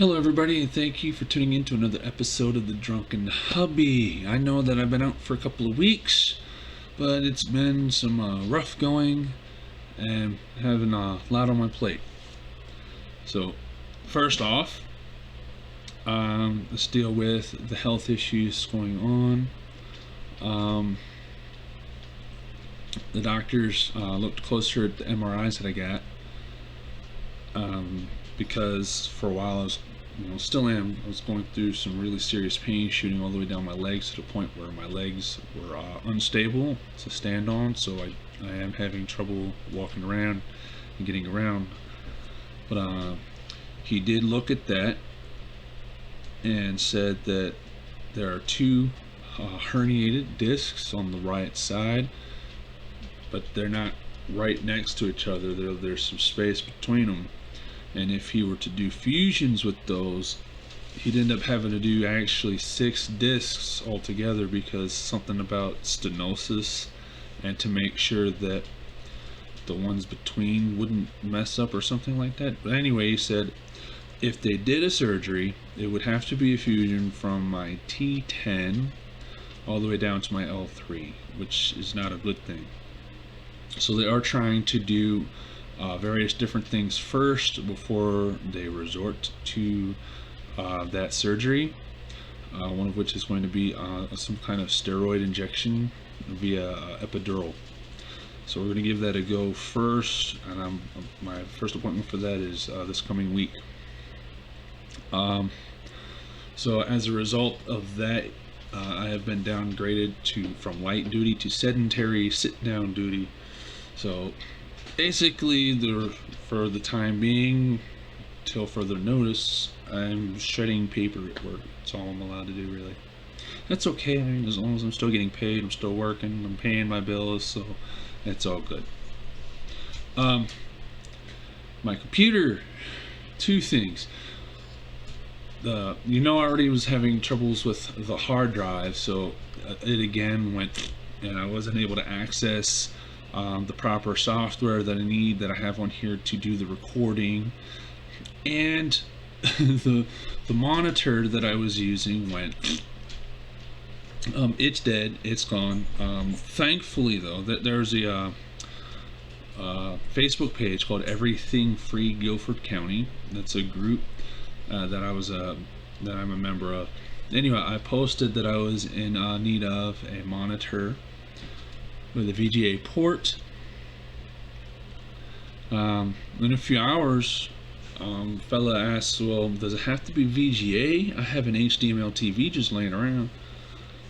Hello everybody, and thank you for tuning in to another episode of the Drunken Hubby. I know that I've been out for a couple of weeks, but it's been some rough going and having a lot on my plate. So, first off, let's deal with the health issues going on. The doctors looked closer at the MRIs that I got. Because for a while I was, I was going through some really serious pain, shooting all the way down my legs to the point where my legs were unstable to stand on. So I am having trouble walking around and getting around. But he did look at that and said that there are two herniated discs on the right side, but they're not right next to each other. There's some space between them. And if he were to do fusions with those, he'd end up having to do actually 6 discs altogether, because something about stenosis, and to make sure that the ones between wouldn't mess up or something like that. But anyway, he said if they did a surgery, it would have to be a fusion from my T10 all the way down to my L3, which is not a good thing. So they are trying to do various different things first before they resort to that surgery, one of which is going to be some kind of steroid injection via epidural. So we're going to give that a go first, and my first appointment for that is this coming week. So as a result of that, I have been downgraded from light duty to sedentary sit-down duty. So basically, for the time being, till further notice, I'm shredding paper at work. That's all I'm allowed to do, really. That's okay. I mean, as long as I'm still getting paid, I'm still working, I'm paying my bills, so it's all good. My computer, 2 things. I already was having troubles with the hard drive, so it again went, and I wasn't able to access the proper software that I need, that I have on here to do the recording. And the monitor that I was using went, it's dead, it's gone. Thankfully though, that there's a Facebook page called Everything Free Guilford County. That's a group that I'm a member of. Anyway, I posted that I was in need of a monitor with a VGA port. In a few hours, fella asked, well, does it have to be VGA? I have an HDMI TV just laying around.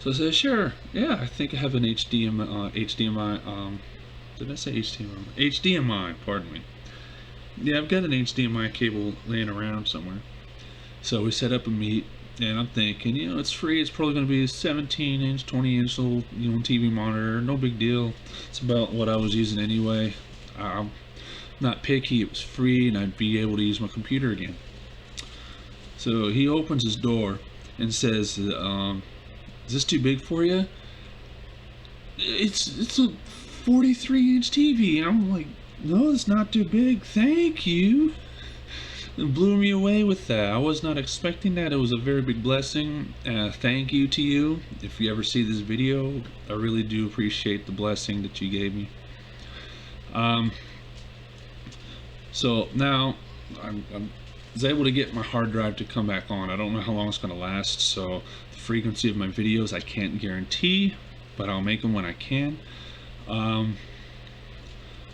So I said, sure, yeah, I think I have an HDMI, did I say HDMI? HDMI, pardon me. Yeah, I've got an HDMI cable laying around somewhere. So we set up a meet, and I'm thinking, it's free. It's probably going to be a 17-inch, 20-inch little, TV monitor. No big deal. It's about what I was using anyway. I'm not picky. It was free, and I'd be able to use my computer again. So he opens his door and says, "Is this too big for you?" It's a 43-inch TV. I'm like, no, it's not too big. Thank you. It blew me away with that. I was not expecting that. It was a very big blessing. Thank you to you. If you ever see this video, I really do appreciate the blessing that you gave me. So now I was able to get my hard drive to come back on. I don't know how long it's going to last, so the frequency of my videos I can't guarantee, but I'll make them when I can.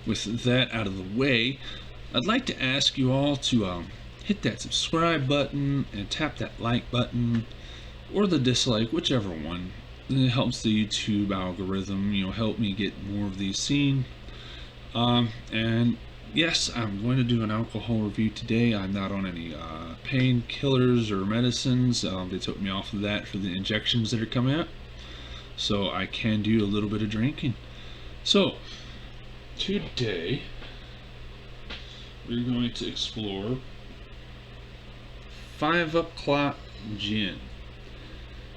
With that out of the way, I'd like to ask you all to hit that subscribe button and tap that like button, or the dislike, whichever one. It helps the YouTube algorithm, help me get more of these seen. And yes, I'm going to do an alcohol review today. I'm not on any painkillers or medicines. They took me off of that for the injections that are coming up, so I can do a little bit of drinking. So today we're going to explore 5 O'Clock Gin.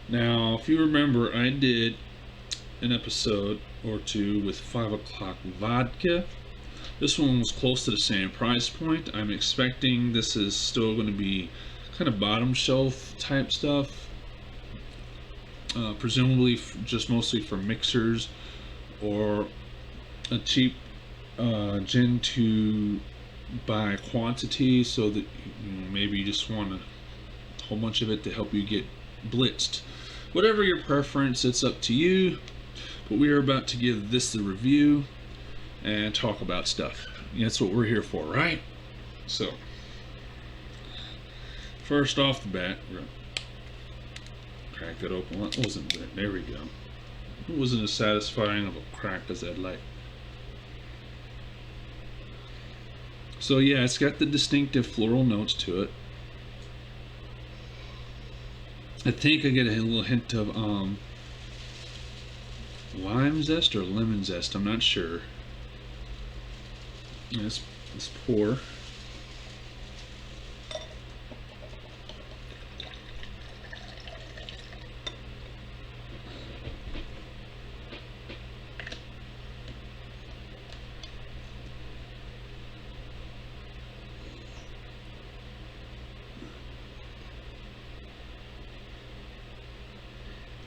Now, if you remember, I did an episode or 2 with 5 O'Clock Vodka. This one was close to the same price point. I'm expecting this is still going to be kind of bottom shelf type stuff. Presumably just mostly for mixers or a cheap gin to buy quantity, so that maybe you just want a whole bunch of it to help you get blitzed. Whatever your preference, it's up to you. But we are about to give this the review and talk about stuff. That's what we're here for, right? So, first off the bat, we're gonna crack it open. Well, it wasn't good. There we go. It wasn't as satisfying of a crack as I'd like. So yeah, it's got the distinctive floral notes to it. I think I get a little hint of lime zest or lemon zest. I'm not sure. Let's pour.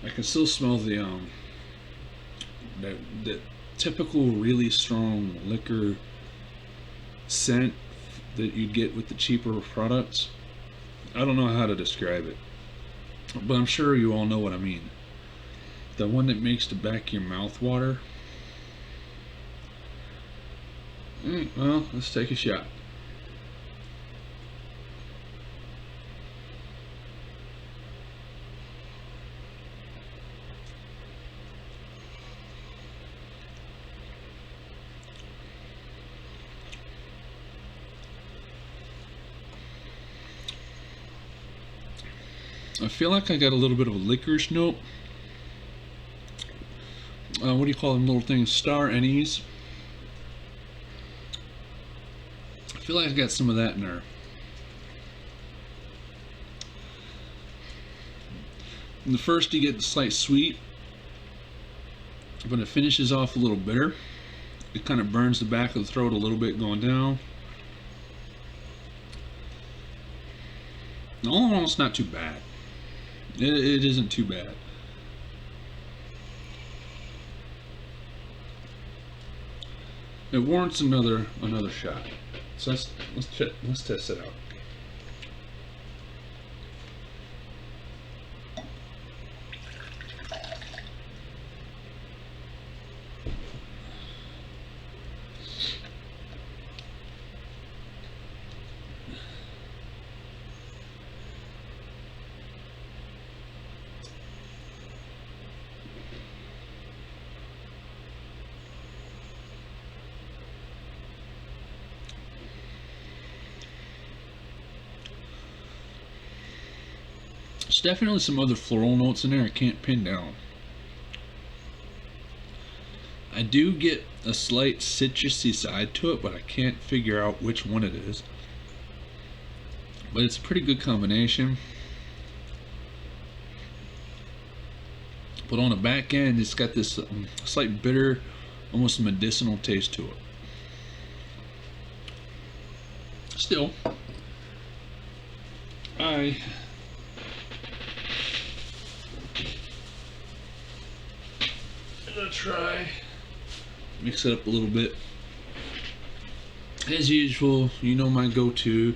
I can still smell the that typical really strong liquor scent that you get with the cheaper products. I don't know how to describe it, but I'm sure you all know what I mean. The one that makes the back of your mouth water. Well, let's take a shot. I feel like I got a little bit of a licorice note. What do you call them little things? Star anise. I feel like I got some of that in there. In the first you get the slight sweet, but it finishes off a little bitter. It kind of burns the back of the throat a little bit going down. All in all, it's not too bad. It isn't too bad. It warrants another shot. So let's test it out. There's definitely some other floral notes in there I can't pin down. I do get a slight citrusy side to it, but I can't figure out which one it is. But it's a pretty good combination. But on the back end, it's got this slight bitter, almost medicinal taste to it. Still, I'm gonna try mix it up a little bit. As usual, you know my go-to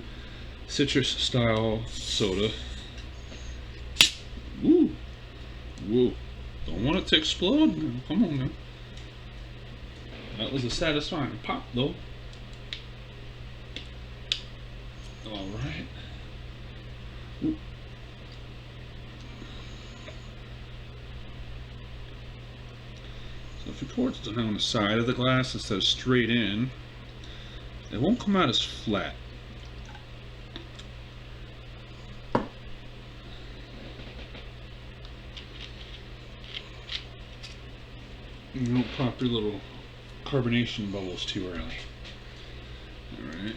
citrus style soda. Woo! Whoa! Don't want it to explode. Come on now. That was a satisfying pop though. All right. Ooh. So if you pour it down the side of the glass instead of straight in, it won't come out as flat. You don't pop your little carbonation bubbles too early. Alright,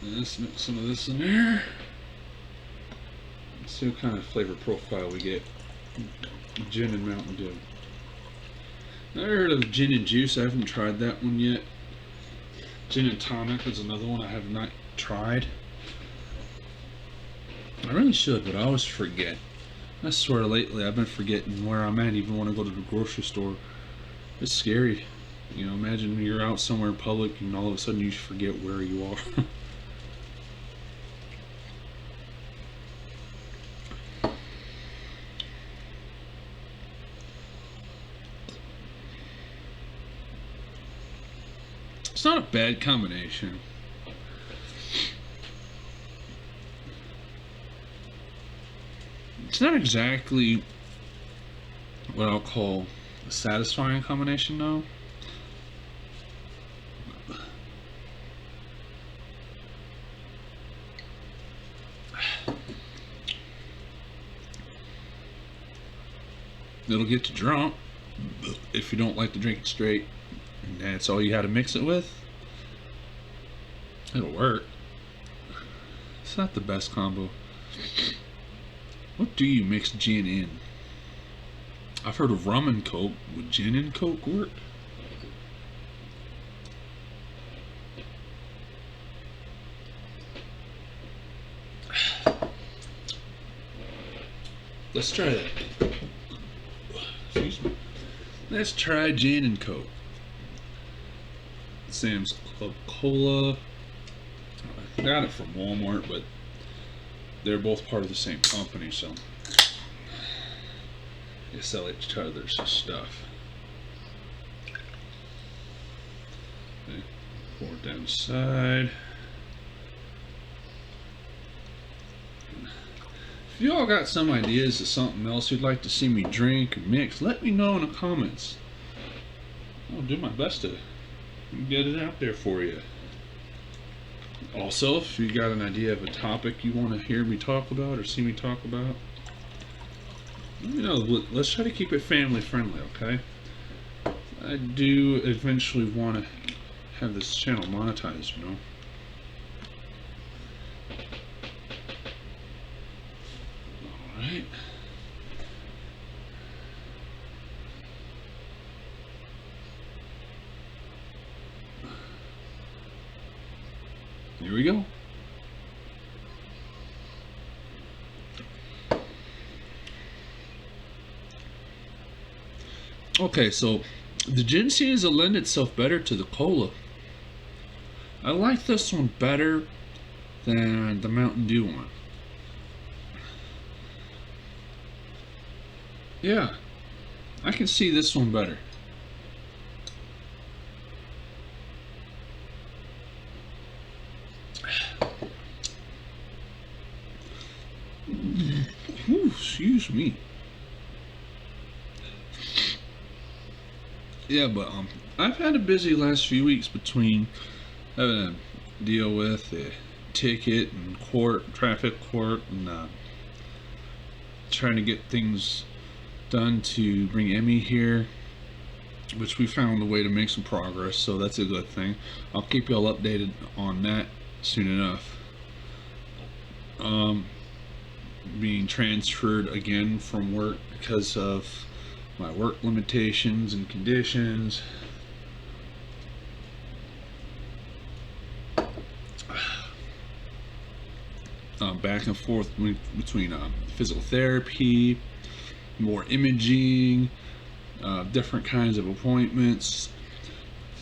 let's mix some of this in there. Let's see what kind of flavor profile we get. Gin and Mountain Dew. I heard of gin and juice. I haven't tried that one yet. Gin and tonic is another one I have not tried. I really should, but I always forget. I swear lately I've been forgetting where I'm at even when I go to the grocery store. It's scary. You know, imagine you're out somewhere in public and all of a sudden you forget where you are. It's not a bad combination. It's not exactly what I'll call a satisfying combination, though. It'll get you drunk if you don't like to drink it straight, and that's all you had to mix it with. It'll work. It's not the best combo. What do you mix gin in? I've heard of rum and coke. Would gin and coke work? Let's try that. Excuse me. Let's try gin and coke. Sam's Club Cola. I got it from Walmart, but they're both part of the same company, so they sell each other's stuff. Okay. Pour it down the side. If you all got some ideas of something else you'd like to see me drink or mix, let me know in the comments. I'll do my best to get it out there for you. Also, if you got an idea of a topic you want to hear me talk about or see me talk about, let me know. Let's try to keep it family friendly, okay? I do eventually want to have this channel monetized, you know. Alright. Here we go. Okay, so the gin seems to lend itself better to the cola. I like this one better than the Mountain Dew one. Yeah, I can see this one better. Ooh, excuse me. Yeah, but I've had a busy last few weeks between having to deal with a ticket and traffic court, and trying to get things done to bring Emmy here, which we found a way to make some progress, so that's a good thing. I'll keep y'all updated on that soon enough. Being transferred again from work because of my work limitations and conditions. Back and forth between physical therapy, more imaging, different kinds of appointments.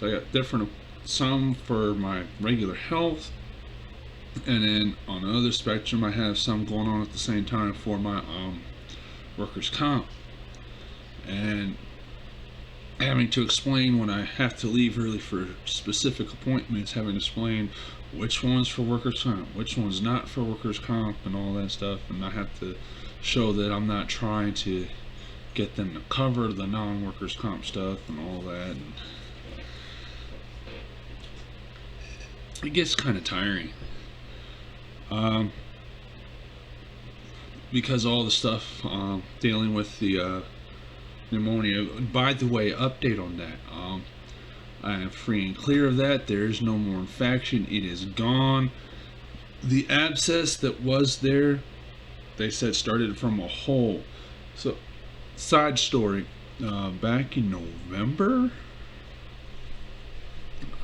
So I got some for my regular health, and then on the other spectrum I have some going on at the same time for my workers' comp, and having to explain when I have to leave early for specific appointments, having to explain which one's for workers' comp, which one's not for workers' comp, and all that stuff, and I have to show that I'm not trying to get them to cover the non-workers' comp stuff and all that, and it gets kind of tiring. Because all the stuff dealing with the pneumonia. By the way, update on that. I am free and clear of that. There is no more infection. It is gone. The abscess that was there, they said started from a hole. So, side story. Back in November,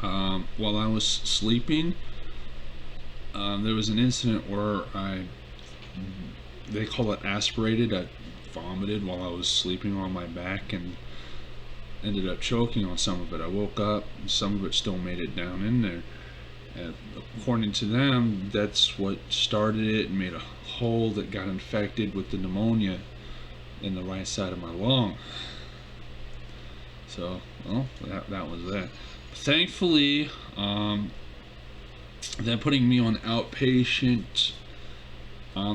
while I was sleeping, there was an incident where I they call it aspirated. I vomited while I was sleeping on my back and ended up choking on some of it. I woke up and some of it still made it down in there. And according to them, that's what started it and made a hole that got infected with the pneumonia in the right side of my lung. So, well, that was that. Thankfully, they're putting me on outpatient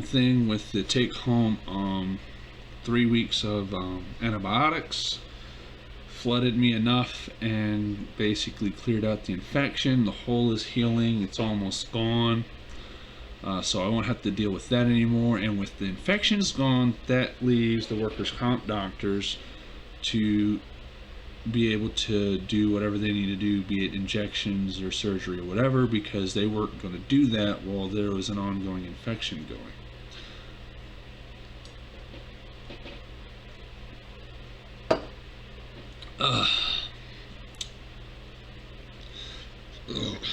thing with the take-home 3 weeks of antibiotics. Flooded me enough and basically cleared out the infection. The hole is healing. It's almost gone. So I won't have to deal with that anymore. And with the infections gone, that leaves the workers' comp doctors to be able to do whatever they need to do, be it injections or surgery or whatever, because they weren't going to do that while there was an ongoing infection going.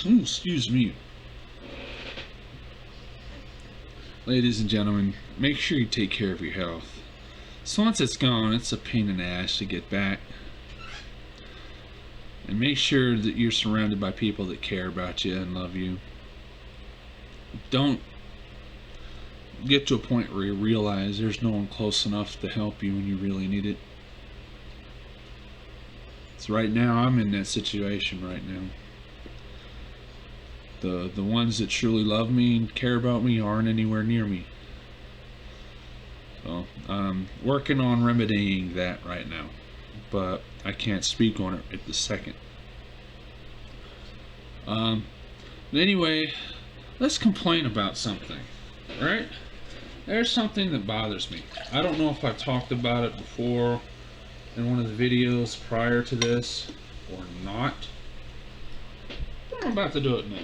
Excuse me. Ladies and gentlemen, make sure you take care of your health. So once it's gone, it's a pain in the ass to get back. And make sure that you're surrounded by people that care about you and love you. Don't get to a point where you realize there's no one close enough to help you when you really need it. So right now, I'm in that situation right now. The ones that truly love me and care about me aren't anywhere near me. So I'm working on remedying that right now, but I can't speak on it at the second. Anyway, let's complain about something, right? There's something that bothers me. I don't know if I've talked about it before in one of the videos prior to this or not. But I'm about to do it now,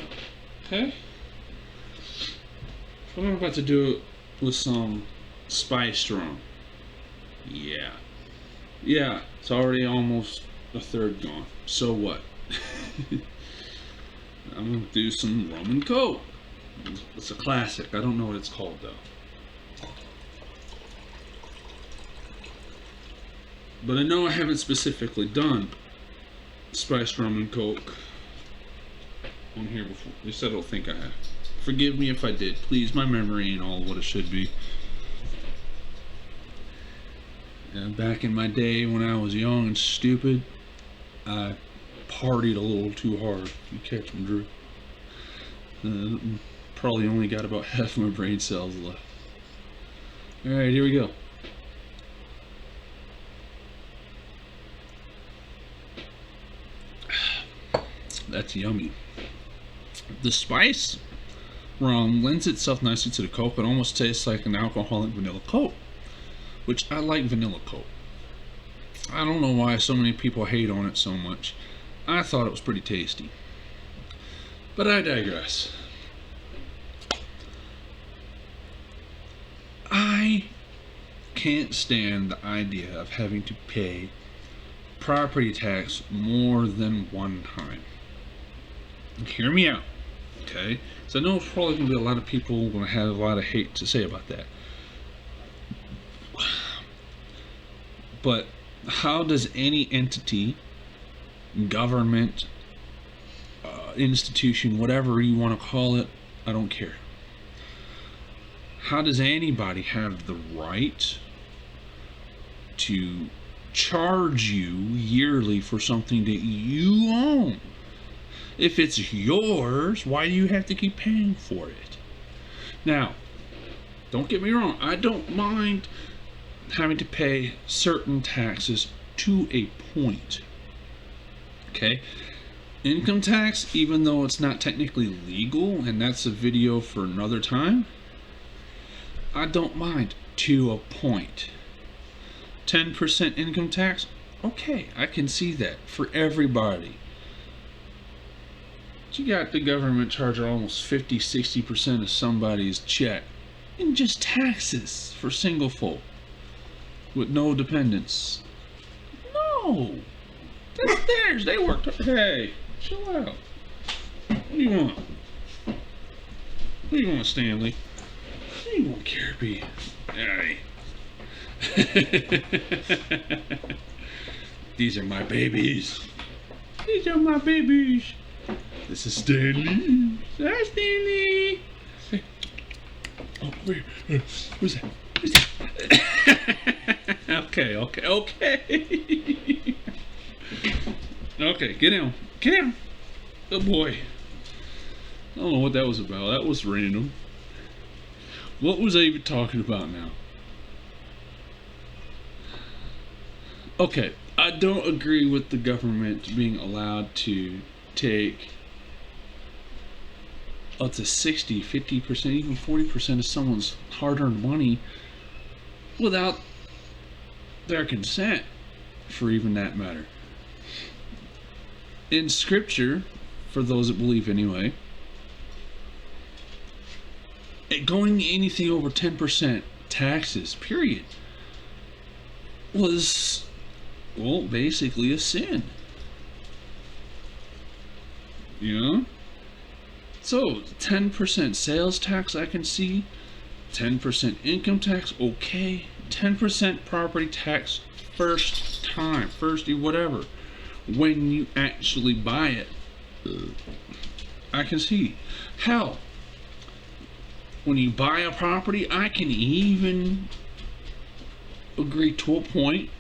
okay? So I'm about to do it with some spiced rum. Yeah, it's already almost a third gone. So what? I'm gonna do some rum and coke. It's a classic. I don't know what it's called though. But I know I haven't specifically done spiced rum and coke on here before. At least I don't think I have. Forgive me if I did. Please, my memory ain't all what it should be. Back in my day when I was young and stupid, I partied a little too hard. You catch me, Drew. Probably only got about half my brain cells left. Alright, here we go. That's yummy. The spice rum lends itself nicely to the coke. It almost tastes like an alcoholic vanilla coke, which I like vanilla coke. I don't know why so many people hate on it so much. I thought it was pretty tasty. But I digress. I can't stand the idea of having to pay property tax more than one time. Hear me out, okay? So I know there's probably going to be a lot of people going to have a lot of hate to say about that. But how does any entity, government, institution, whatever you want to call it, I don't care. How does anybody have the right to charge you yearly for something that you own? If it's yours, why do you have to keep paying for it? Now, don't get me wrong, I don't mind having to pay certain taxes to a point. Okay? Income tax, even though it's not technically legal, and that's a video for another time, I don't mind to a point. 10% income tax, okay, I can see that for everybody. But you got the government charging almost 50-60% of somebody's check in just taxes for single folk with no dependents. No, that's theirs. They worked. Hey, chill out. What do you want? What do you want, Stanley? You won't care, B. Alright. These are my babies. These are my babies. This is Stanley. Hi, Stanley. Hey. Oh, wait. Who's that? Who's that? Okay. Okay, get down. Get down. Oh, boy. I don't know what that was about. That was random. What was I even talking about now? Okay, I don't agree with the government being allowed to take up to 60, 50%, even 40% of someone's hard-earned money without their consent, for even that matter. In scripture, for those that believe anyway, going anything over 10% taxes, period, was, well, basically a sin. You know? So, 10% sales tax, I can see. 10% income tax, okay. 10% property tax, first time, first whatever. When you actually buy it, I can see. Hell, when you buy a property, I can even agree to a point,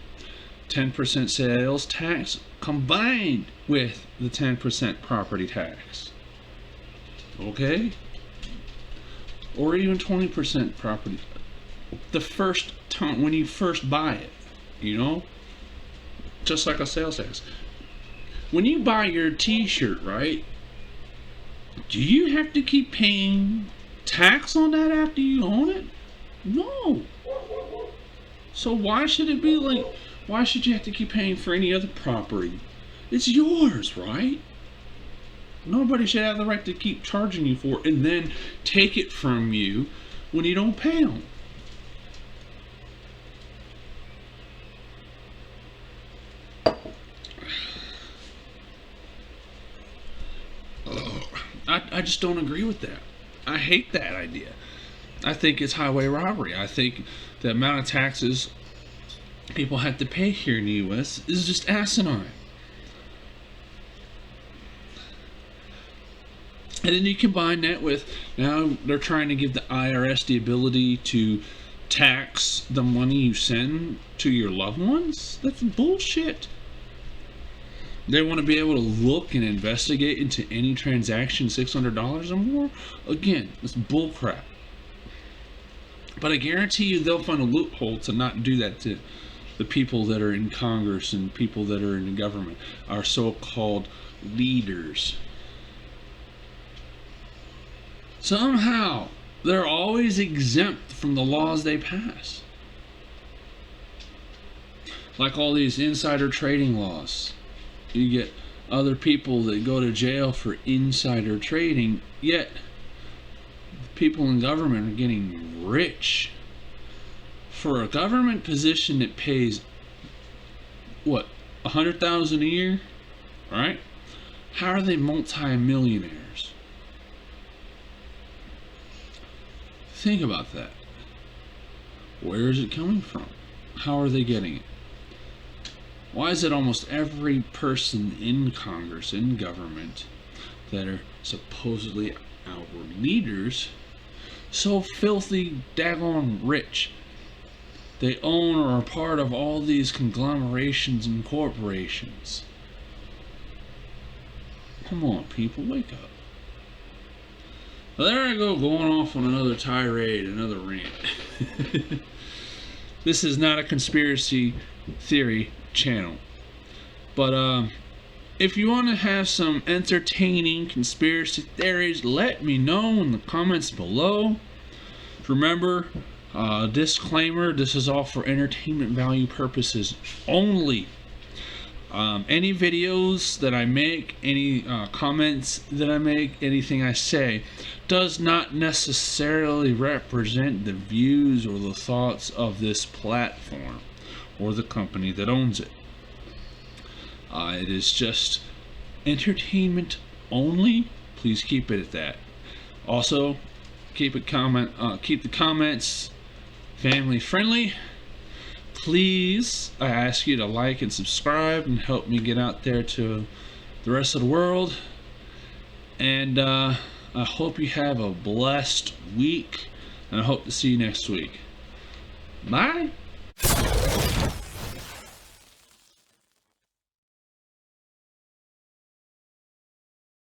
10% sales tax combined with the 10% property tax. Okay? Or even 20% property. The first time, when you first buy it, you know? Just like a sales tax. When you buy your t-shirt, right? Do you have to keep paying tax on that after you own it? No. So why should it be like, why should you have to keep paying for any other property? It's yours, right? Nobody should have the right to keep charging you for it and then take it from you when you don't pay them. I just don't agree with that. I hate that idea. I think it's highway robbery. I think the amount of taxes people have to pay here in the U.S. is just asinine. And then you combine that with, now they're trying to give the IRS the ability to tax the money you send to your loved ones. That's bullshit. They want to be able to look and investigate into any transaction $600 or more. Again, it's bullcrap. But I guarantee you they'll find a loophole to not do that to the people that are in Congress and people that are in the government, our so-called leaders. Somehow, they're always exempt from the laws they pass. Like all these insider trading laws. You get other people that go to jail for insider trading, yet people in government are getting rich. For a government position that pays, what, $100,000 a year, right? How are they multi-millionaires? Think about that. Where is it coming from? How are they getting it? Why is it almost every person in Congress, in government, that are supposedly our leaders, so filthy daggone rich? They own or are part of all these conglomerations and corporations. Come on, people, wake up. Well, there I go, going off on another tirade, another rant. This is not a conspiracy theory channel. But if you want to have some entertaining conspiracy theories, let me know in the comments below. Remember, disclaimer, this is all for entertainment value purposes only. Any videos that I make, any comments that I make, anything I say does not necessarily represent the views or the thoughts of this platform or the company that owns it. It is just entertainment only. Please keep it at that. Also, keep the comments family friendly. Please, I ask you to like and subscribe and help me get out there to the rest of the world. And I hope you have a blessed week, and I hope to see you next week. Bye.